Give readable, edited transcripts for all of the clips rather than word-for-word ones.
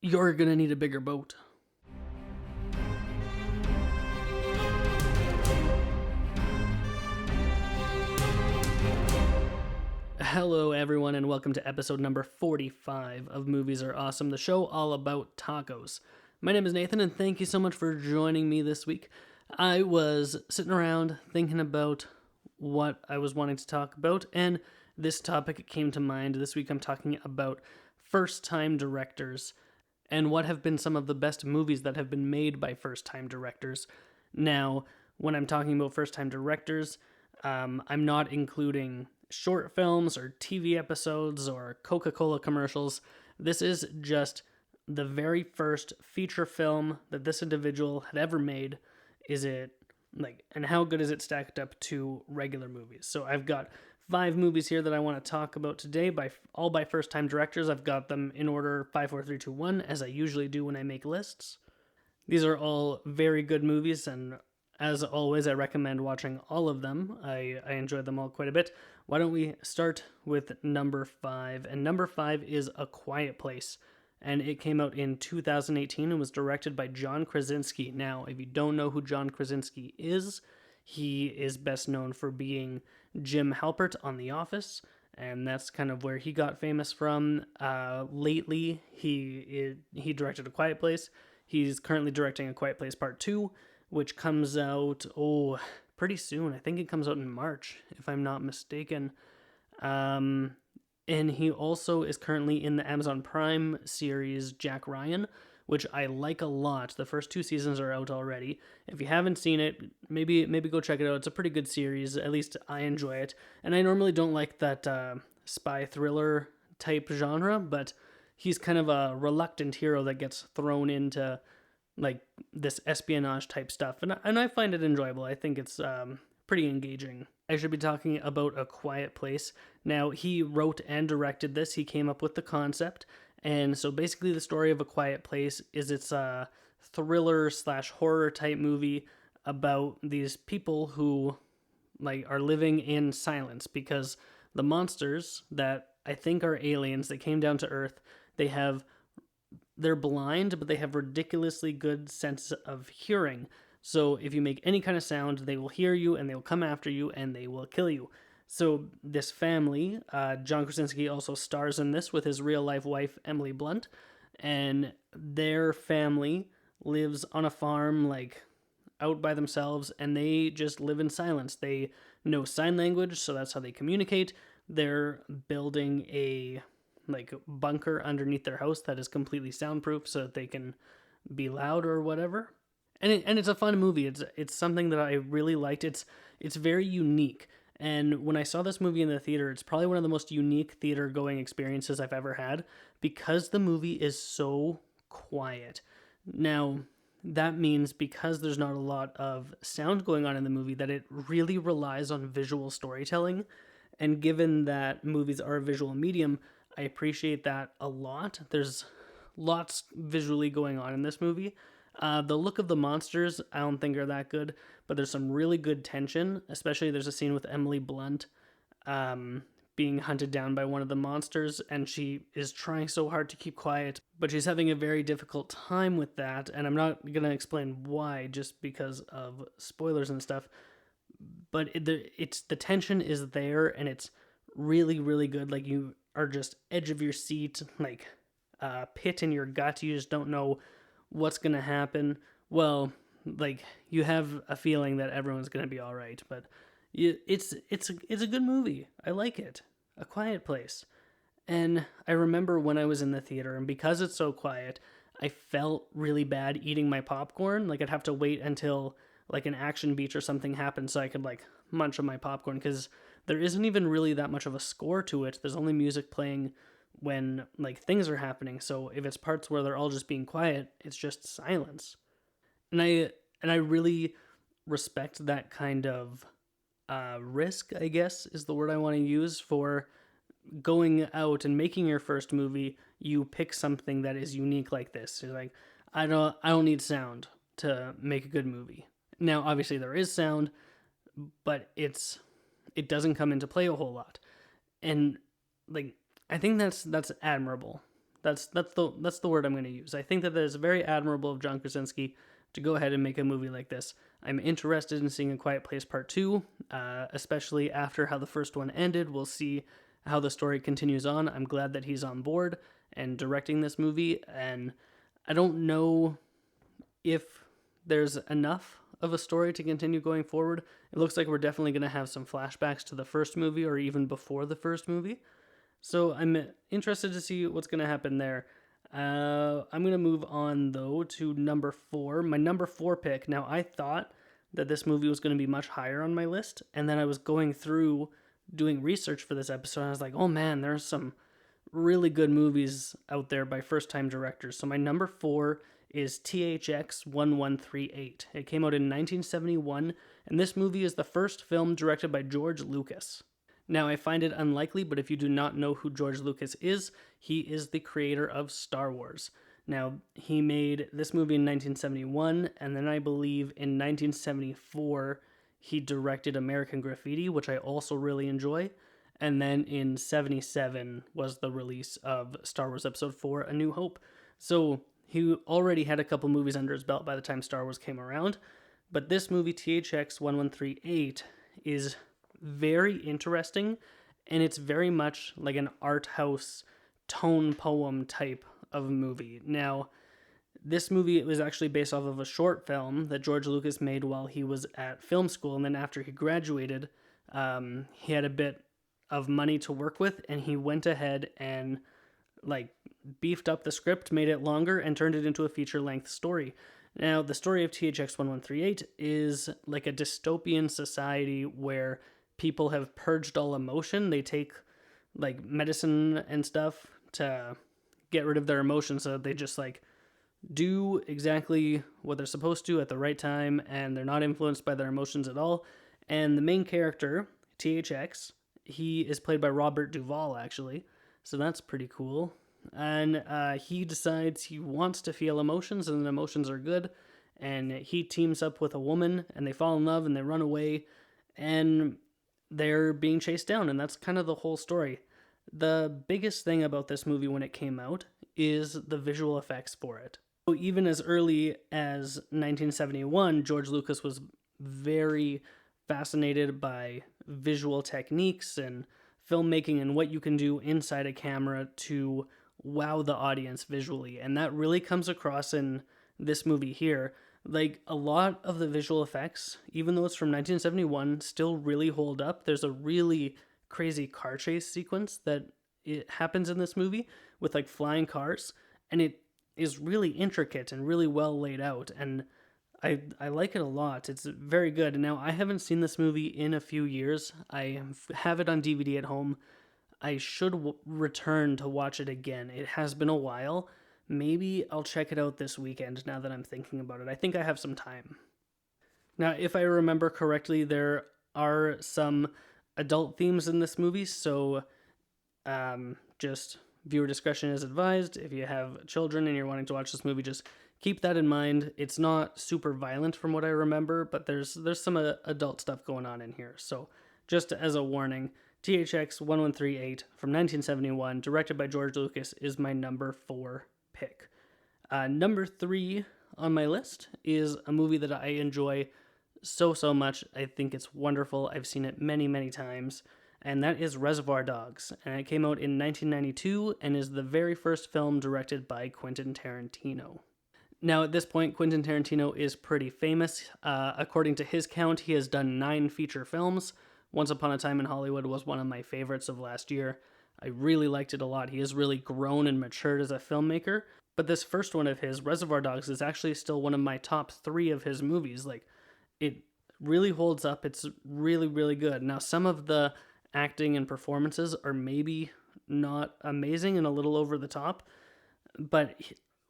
You're gonna need a bigger boat. Hello, everyone, and welcome to episode number 45 of Movies Are Awesome, the show all about tacos. My name is Nathan, and thank you so much for joining me this week. I was sitting around thinking about what I was wanting to talk about, and this topic came to mind. This week I'm talking about first-time directors and what have been some of the best movies that have been made by first-time directors. Now, when I'm talking about first-time directors, I'm not including short films or TV episodes or Coca-Cola commercials. This is just the very first feature film that this individual had ever made. And how good is it stacked up to regular movies? So I've got 5 movies here that I want to talk about today, all by first-time directors. I've got them in order 5, 4, 3, 2, 1, as I usually do when I make lists. These are all very good movies, and as always, I recommend watching all of them. I enjoy them all quite a bit. Why don't we start with number 5? And number 5 is A Quiet Place, and it came out in 2018 and was directed by John Krasinski. Now, if you don't know who John Krasinski is, he is best known for being Jim Halpert on The Office, and that's kind of where he got famous from. Lately, he directed A Quiet Place. He's currently directing A Quiet Place Part 2, which comes out, pretty soon. I think it comes out in March, if I'm not mistaken. And he also is currently in the Amazon Prime series Jack Ryan, which I like a lot. The first 2 seasons are out already. If you haven't seen it, maybe go check it out. It's a pretty good series. At least I enjoy it. And I normally don't like that spy thriller type genre, but he's kind of a reluctant hero that gets thrown into like this espionage type stuff, and I find it enjoyable. I think it's pretty engaging. I should be talking about A Quiet Place. Now, he wrote and directed this. He came up with the concept, and so basically the story of A Quiet Place is it's a thriller / horror type movie about these people who are living in silence because the monsters that I think are aliens that came down to Earth, they're blind, but they have ridiculously good sense of hearing. So if you make any kind of sound, they will hear you and they will come after you and they will kill you. So this family, John Krasinski also stars in this with his real-life wife, Emily Blunt, and their family lives on a farm, out by themselves, and they just live in silence. They know sign language, so that's how they communicate. They're building a bunker underneath their house that is completely soundproof so that they can be loud or whatever. And it's a fun movie. It's something that I really liked. It's very unique. And when I saw this movie in the theater, it's probably one of the most unique theater going experiences I've ever had because the movie is so quiet. Now, that means because there's not a lot of sound going on in the movie that it really relies on visual storytelling. And given that movies are a visual medium, I appreciate that a lot. There's lots visually going on in this movie. The look of the monsters, I don't think are that good, but there's some really good tension, especially there's a scene with Emily Blunt being hunted down by one of the monsters, and she is trying so hard to keep quiet, but she's having a very difficult time with that, and I'm not going to explain why, just because of spoilers and stuff, but the tension is there, and it's really, really good. You are just edge of your seat, pit in your gut. You just don't know what's going to happen. Well, you have a feeling that everyone's going to be all right, but it's a good movie. I like it. A Quiet Place. And I remember when I was in the theater, and because it's so quiet, I felt really bad eating my popcorn. I'd have to wait until an action beat or something happened so I could munch on my popcorn, because there isn't even really that much of a score to it. There's only music playing when things are happening. So if it's parts where they're all just being quiet, it's just silence. And I really respect that kind of risk, I guess is the word I want to use, for going out and making your first movie. You pick something that is unique like this. You're I don't need sound to make a good movie. Now, obviously there is sound, but it doesn't come into play a whole lot. And I think that's admirable. That's the word I'm going to use. I think that is very admirable of John Krasinski to go ahead and make a movie like this. I'm interested in seeing A Quiet Place Part 2, especially after how the first one ended. We'll see how the story continues on. I'm glad that he's on board and directing this movie, and I don't know if there's enough of a story to continue going forward. It looks like we're definitely going to have some flashbacks to the first movie or even before the first movie. So I'm interested to see what's going to happen there. I'm going to move on, though, to number 4. My number 4 pick. Now, I thought that this movie was going to be much higher on my list, and then I was going through doing research for this episode, and I was like, oh man, there's some really good movies out there by first-time directors. So my number 4 is THX 1138. It came out in 1971, and this movie is the first film directed by George Lucas. Now, I find it unlikely, but if you do not know who George Lucas is, he is the creator of Star Wars. Now, he made this movie in 1971, and then I believe in 1974, he directed American Graffiti, which I also really enjoy. And then in 77 was the release of Star Wars Episode 4, A New Hope. So he already had a couple movies under his belt by the time Star Wars came around. But this movie, THX 1138, is very interesting, and it's very much like an art house tone poem type of movie. Now, this movie was actually based off of a short film that George Lucas made while he was at film school, and then after he graduated, he had a bit of money to work with, and he went ahead and beefed up the script, made it longer, and turned it into a feature-length story. Now, the story of THX 1138 is like a dystopian society where people have purged all emotion. They take medicine and stuff to get rid of their emotions, so that they just do exactly what they're supposed to at the right time, and they're not influenced by their emotions at all. And the main character, THX, he is played by Robert Duvall, actually, so that's pretty cool. And he decides he wants to feel emotions, and the emotions are good, and he teams up with a woman, and they fall in love, and they run away, and they're being chased down, and that's kind of the whole story. The biggest thing about this movie when it came out is the visual effects for it. So even as early as 1971, George Lucas was very fascinated by visual techniques and filmmaking and what you can do inside a camera to wow the audience visually. And that really comes across in this movie here. A lot of the visual effects, even though it's from 1971, still really hold up. There's a really crazy car chase sequence that it happens in this movie with flying cars, and it is really intricate and really well laid out, and I like it a lot. It's very good. Now, I haven't seen this movie in a few years. I have it on DVD at home. I should return to watch it again. It has been a while. Maybe I'll check it out this weekend now that I'm thinking about it. I think I have some time. Now, if I remember correctly, there are some adult themes in this movie, so just viewer discretion is advised. If you have children and you're wanting to watch this movie, just keep that in mind. It's not super violent from what I remember, but there's some adult stuff going on in here. So just as a warning, THX 1138 from 1971, directed by George Lucas, is my number 4 pick. Number 3 on my list is a movie that I enjoy so much. I think it's wonderful. I've seen it many, many times, and that is Reservoir Dogs. And it came out in 1992 and is the very first film directed by Quentin Tarantino. Now, at this point, Quentin Tarantino is pretty famous. According to his count, he has done 9 feature films. Once Upon a Time in Hollywood was one of my favorites of last year. I really liked it a lot. He has really grown and matured as a filmmaker. But this first one of his, Reservoir Dogs, is actually still one of my top 3 of his movies. It really holds up. It's really, really good. Now, some of the acting and performances are maybe not amazing and a little over the top, but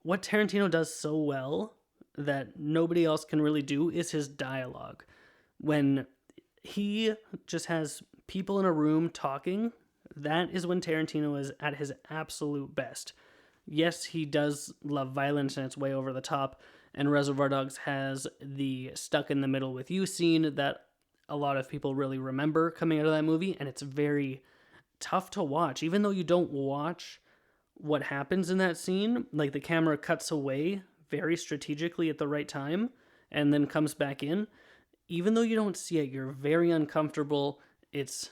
what Tarantino does so well that nobody else can really do is his dialogue. When he just has people in a room talking, that is when Tarantino is at his absolute best. Yes, he does love violence and it's way over the top, and Reservoir Dogs has the stuck in the middle with you scene that a lot of people really remember coming out of that movie, and it's very tough to watch. Even though you don't watch what happens in that scene. Like the camera cuts away very strategically at the right time and then comes back in. Even though you don't see it, you're very uncomfortable. It's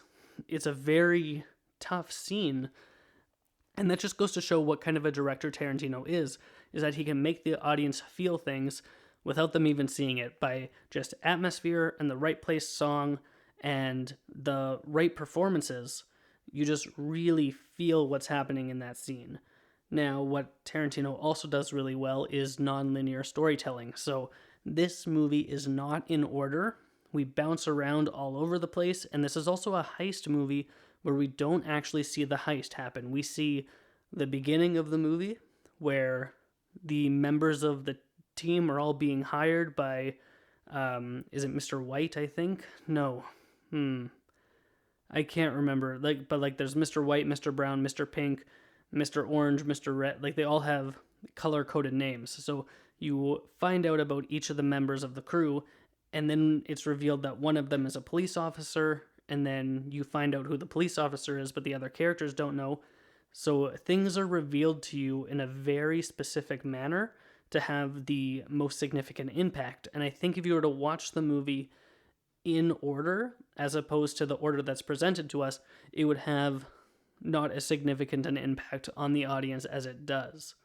a very tough scene. And that just goes to show what kind of a director Tarantino is that he can make the audience feel things without them even seeing it by just atmosphere and the right place song and the right performances. You just really feel what's happening in that scene. Now, what Tarantino also does really well is non-linear storytelling. So this movie is not in order. We bounce around all over the place, and this is also a heist movie where we don't actually see the heist happen. We see the beginning of the movie where the members of the team are all being hired by, is it Mr. White, I think? No. I can't remember. But there's Mr. White, Mr. Brown, Mr. Pink, Mr. Orange, Mr. Red. Like, they all have color-coded names. So you find out about each of the members of the crew, and then it's revealed that one of them is a police officer, and then you find out who the police officer is, but the other characters don't know. So things are revealed to you in a very specific manner to have the most significant impact. And I think if you were to watch the movie in order, as opposed to the order that's presented to us, it would have not as significant an impact on the audience as it does.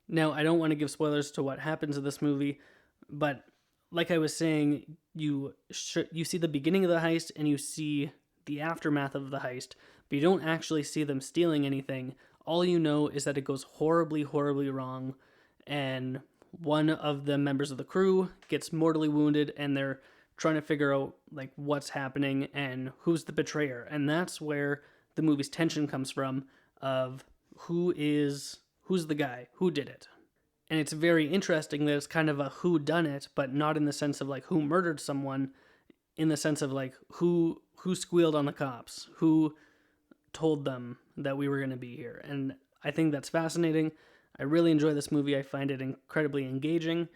Now, I don't want to give spoilers to what happens in this movie, but like I was saying, you see the beginning of the heist and you see the aftermath of the heist, but you don't actually see them stealing anything. All you know is that it goes horribly, horribly wrong, and one of the members of the crew gets mortally wounded, and they're trying to figure out like what's happening and who's the betrayer. And that's where the movie's tension comes from, of who's the guy, who did it. And it's very interesting that it's kind of a who done it, but not in the sense of like who murdered someone, in the sense of like who squealed on the cops, who told them that we were going to be here. And I think that's fascinating. I really enjoy this movie. I find it incredibly engaging.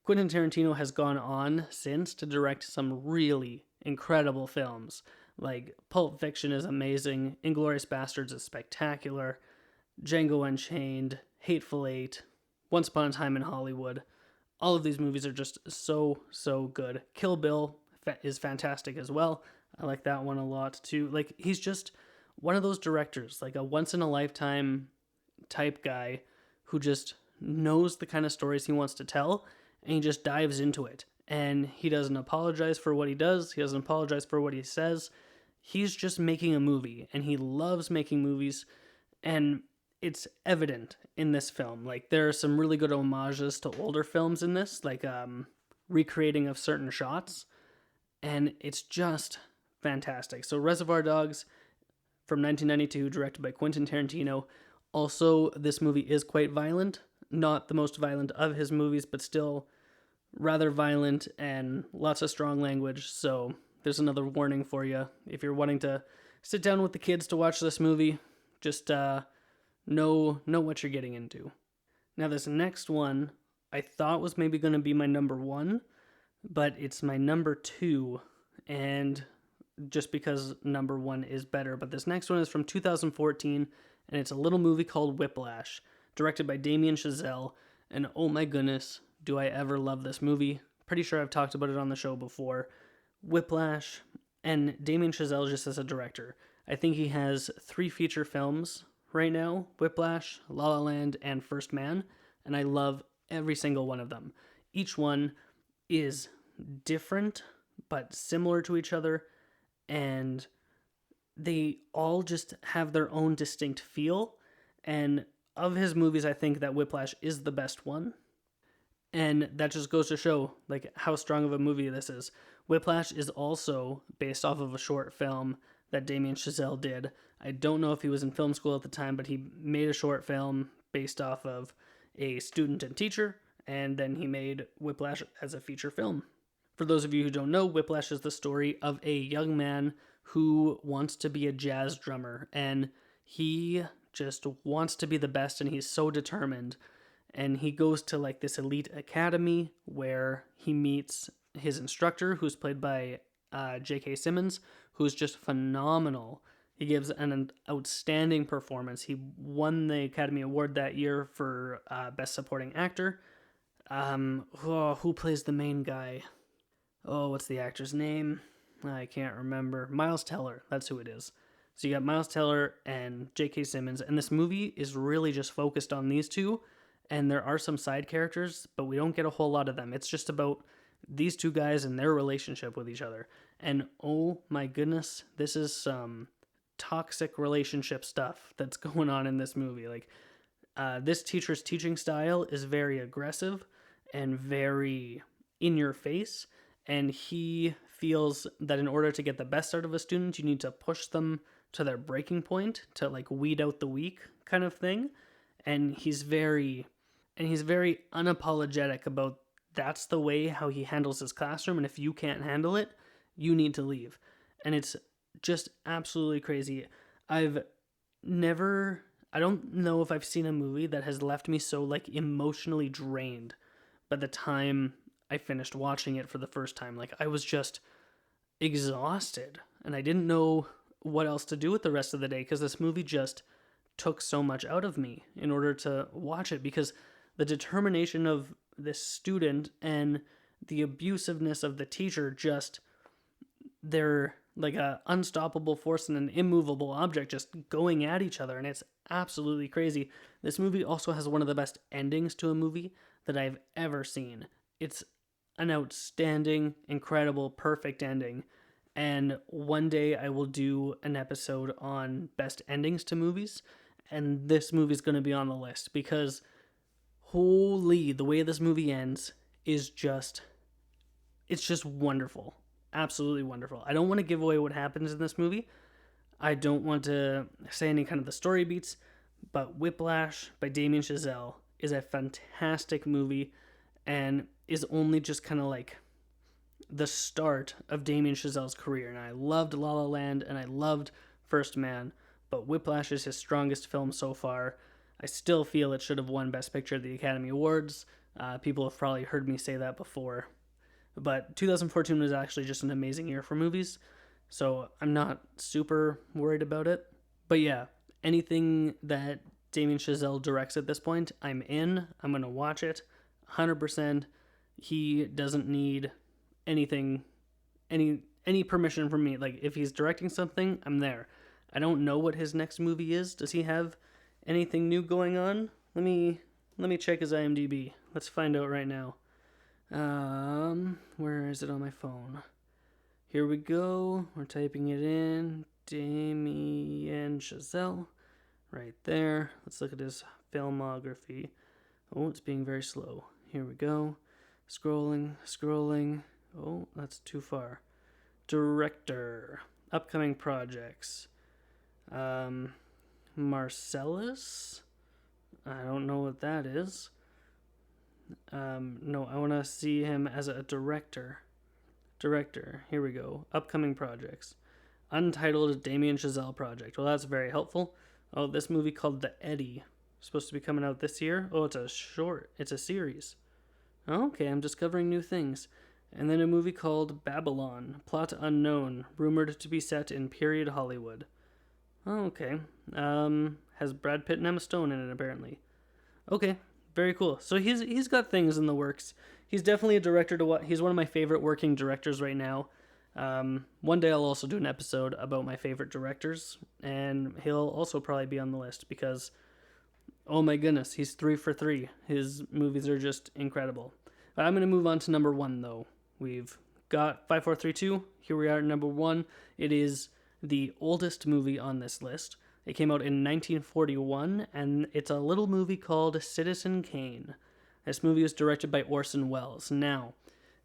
Quentin Tarantino has gone on since to direct some really incredible films. Like Pulp Fiction is amazing, Inglourious Basterds is spectacular, Django Unchained, Hateful Eight, Once Upon a Time in Hollywood. All of these movies are just so, so good. Kill Bill is fantastic as well. I like that one a lot too. Like, he's just one of those directors, like a once-in-a-lifetime type guy who just knows the kind of stories he wants to tell, and he just dives into it. And he doesn't apologize for what he does. He doesn't apologize for what he says. He's just making a movie, and he loves making movies, and it's evident in this film. Like, there are some really good homages to older films in this, like recreating of certain shots, and it's just fantastic. So Reservoir Dogs from 1992, directed by Quentin Tarantino. Also, this movie is quite violent. Not the most violent of his movies, but still rather violent and lots of strong language. So there's another warning for you. If you're wanting to sit down with the kids to watch this movie, just know what you're getting into. Now, this next one I thought was maybe going to be my number one, but it's my number two, and just because number one is better. But this next one is from 2014, and it's a little movie called Whiplash, directed by Damien Chazelle, and oh my goodness, do I ever love this movie. Pretty sure I've talked about it on the show before. Whiplash, and Damien Chazelle just as a director. I think he has 3 feature films right now: Whiplash, La La Land, and First Man, and I love every single one of them. Each one is different, but similar to each other, and they all just have their own distinct feel. And of his movies, I think that Whiplash is the best one. And that just goes to show like how strong of a movie this is. Whiplash is also based off of a short film that Damien Chazelle did. I don't know if he was in film school at the time, but he made a short film based off of a student and teacher, and then he made Whiplash as a feature film. For those of you who don't know, Whiplash is the story of a young man who wants to be a jazz drummer, and he just wants to be the best, and he's so determined. And he goes to like this elite academy where he meets his instructor, who's played by J.K. Simmons, who's just phenomenal. He gives an outstanding performance. He won the Academy Award that year for Best Supporting Actor. Who plays the main guy? Oh, what's the actor's name? I can't remember. Miles Teller. That's who it is. So you got Miles Teller and J.K. Simmons, and this movie is really just focused on these two, and there are some side characters, but we don't get a whole lot of them. It's just about these two guys and their relationship with each other. And oh my goodness, this is some toxic relationship stuff that's going on in this movie. Like, this teacher's teaching style is very aggressive and very in your face, and he feels that in order to get the best out of a student, you need to push them to their breaking point to like weed out the weak kind of thing. And he's very unapologetic about that's the way how he handles his classroom, and if you can't handle it, you need to leave. And it's just absolutely crazy. I don't know if I've seen a movie that has left me so like emotionally drained by the time I finished watching it for the first time. Like, I was just exhausted and I didn't know what else to do with the rest of the day because this movie just took so much out of me in order to watch it, because the determination of this student and the abusiveness of the teacher, just they're like a unstoppable force and an immovable object just going at each other, and it's absolutely crazy. This movie also has one of the best endings to a movie that I've ever seen. It's an outstanding, incredible, perfect ending. And one day I will do an episode on best endings to movies, and this movie's going to be on the list because holy, the way this movie ends is just, it's just wonderful. Absolutely wonderful. I don't want to give away what happens in this movie. I don't want to say any kind of the story beats, but Whiplash by Damien Chazelle is a fantastic movie and is only just kind of like the start of Damien Chazelle's career. And I loved La La Land and I loved First Man, but Whiplash is his strongest film so far. I still feel it should have won Best Picture at the Academy Awards. People have probably heard me say that before. But 2014 was actually just an amazing year for movies, so I'm not super worried about it. But yeah, anything that Damien Chazelle directs at this point, I'm in. I'm going to watch it 100%. He doesn't need anything, any permission from me. Like, if he's directing something, I'm there. I don't know what his next movie is. Does he have anything new going on? Let me check his IMDb. Let's find out right now. Where is it on my phone? Here we go. We're typing it in. Damien Chazelle. Right there. Let's look at his filmography. Oh, it's being very slow. Here we go. Scrolling. Oh, that's too far. Director. Upcoming projects. Marcellus? I don't know what that is. No, I want to see him as a director. Here we go. Upcoming projects. Untitled Damien Chazelle project. Well, that's very helpful. Oh, this movie called The Eddy. Supposed to be coming out this year. Oh, it's a short. It's a series. Okay, I'm discovering new things. And then a movie called Babylon. Plot unknown. Rumored to be set in period Hollywood. Oh, okay. Has Brad Pitt and Emma Stone in it, apparently. Okay. Very cool. So he's got things in the works. He's definitely a director to what he's one of my favorite working directors right now. One day I'll also do an episode about my favorite directors, and he'll also probably be on the list because, oh my goodness, he's 3 for 3. His movies are just incredible. But I'm going to move on to number 1 though. We've got 5, 4, 3, 2. Here we are at number 1. It is the oldest movie on this list. It came out in 1941, and it's a little movie called Citizen Kane. This movie was directed by Orson Welles. Now,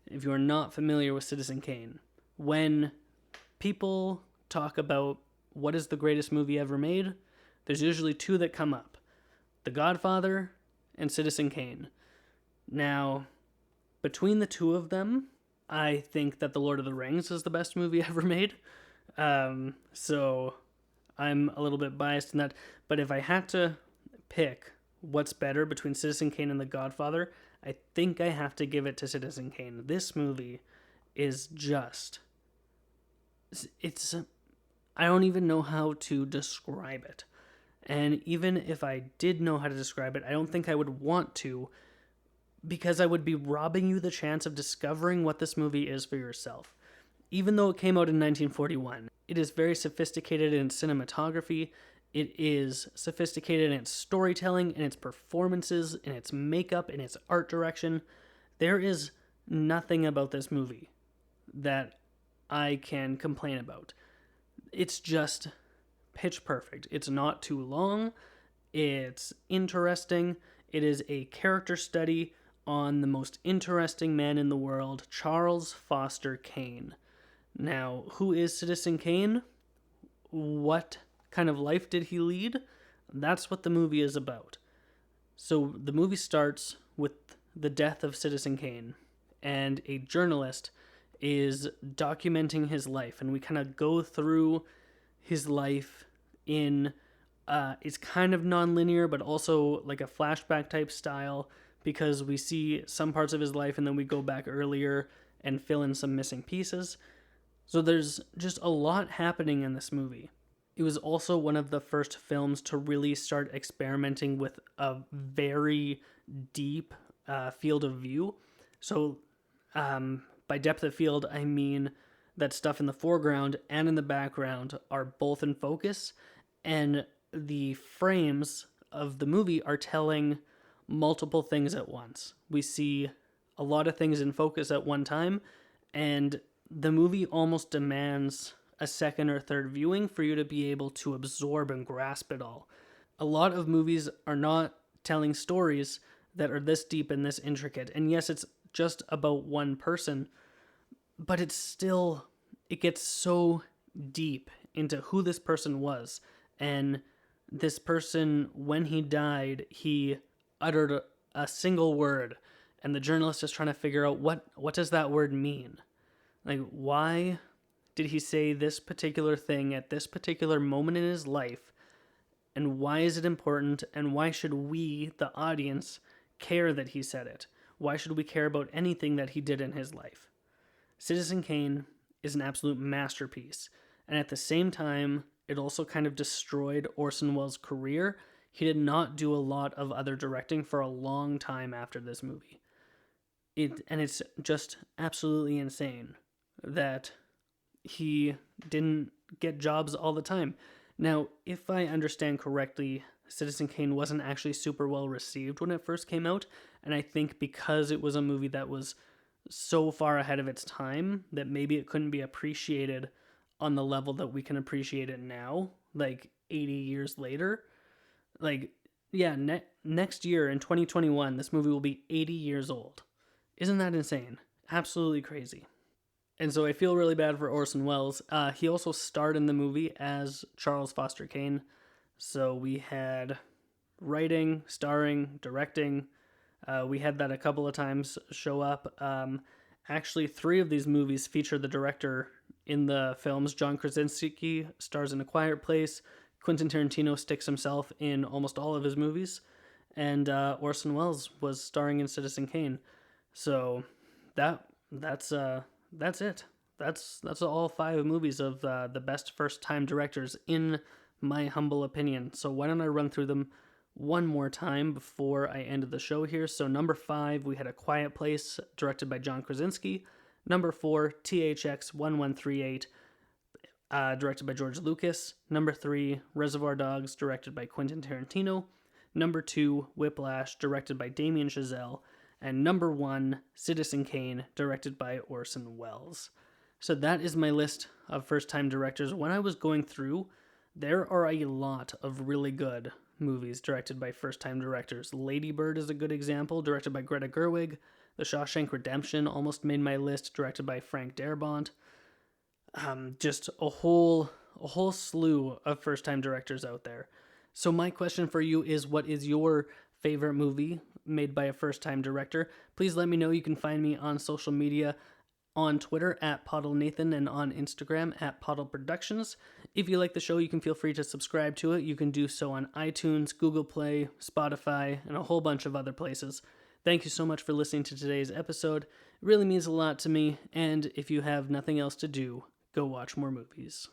if you are not familiar with Citizen Kane, when people talk about what is the greatest movie ever made, there's usually 2 that come up. The Godfather and Citizen Kane. Now, between the 2 of them, I think that The Lord of the Rings is the best movie ever made. So I'm a little bit biased in that, but if I had to pick what's better between Citizen Kane and The Godfather, I think I have to give it to Citizen Kane. This movie is just, it's I don't even know how to describe it. And even if I did know how to describe it, I don't think I would want to, because I would be robbing you the chance of discovering what this movie is for yourself. Even though it came out in 1941, it is very sophisticated in its cinematography, it is sophisticated in its storytelling, in its performances, in its makeup, in its art direction. There is nothing about this movie that I can complain about. It's just pitch perfect. It's not too long. It's interesting. It is a character study on the most interesting man in the world, Charles Foster Kane. Now, who is Citizen Kane? What kind of life did he lead? That's what the movie is about. So the movie starts with the death of Citizen Kane, and a journalist is documenting his life, and we kind of go through his life in it's kind of non-linear, but also like a flashback type style, because we see some parts of his life and then we go back earlier and fill in some missing pieces. So there's just a lot happening in this movie. It was also one of the first films to really start experimenting with a very deep field of view. So by depth of field, I mean that stuff in the foreground and in the background are both in focus, and the frames of the movie are telling multiple things at once. We see a lot of things in focus at one time, and the movie almost demands a second or third viewing for you to be able to absorb and grasp it all. A lot of movies are not telling stories that are this deep and this intricate. And yes, it's just about one person, but it's still, it gets so deep into who this person was. And this person, when he died, he uttered a single word, and the journalist is trying to figure out what does that word mean? Like, why did he say this particular thing at this particular moment in his life? And why is it important? And why should we, the audience, care that he said it? Why should we care about anything that he did in his life? Citizen Kane is an absolute masterpiece. And at the same time, it also kind of destroyed Orson Welles' career. He did not do a lot of other directing for a long time after this movie. And it's just absolutely insane that he didn't get jobs all the time. Now, if I understand correctly, Citizen Kane wasn't actually super well received when it first came out, and I think because it was a movie that was so far ahead of its time that maybe it couldn't be appreciated on the level that we can appreciate it now, like 80 years later. Like, yeah, next year in 2021, this movie will be 80 years old. Isn't that insane? Absolutely crazy. And so I feel really bad for Orson Welles. He also starred in the movie as Charles Foster Kane. So we had writing, starring, directing. We had that a couple of times show up. Actually, 3 of these movies feature the director in the films. John Krasinski stars in A Quiet Place. Quentin Tarantino sticks himself in almost all of his movies. And Orson Welles was starring in Citizen Kane. So that's it. That's all 5 movies of the best first-time directors, in my humble opinion. So why don't I run through them one more time before I end the show here. So number 5, we had A Quiet Place, directed by John Krasinski. Number 4, THX 1138, directed by George Lucas. Number 3, Reservoir Dogs, directed by Quentin Tarantino. Number 2, Whiplash, directed by Damien Chazelle. And number 1, Citizen Kane, directed by Orson Welles. So that is my list of first-time directors. When I was going through, there are a lot of really good movies directed by first-time directors. Lady Bird is a good example, directed by Greta Gerwig. The Shawshank Redemption almost made my list, directed by Frank Darabont. Just a whole slew of first-time directors out there. So my question for you is, what is your favorite movie made by a first-time director? Please let me know. You can find me on social media, on Twitter at PoddleNathan and on Instagram at Poddle Productions. If you like the show, you can feel free to subscribe to it. You can do so on iTunes, Google Play, Spotify, and a whole bunch of other places. Thank you so much for listening to today's episode. It really means a lot to me, and if you have nothing else to do, go watch more movies.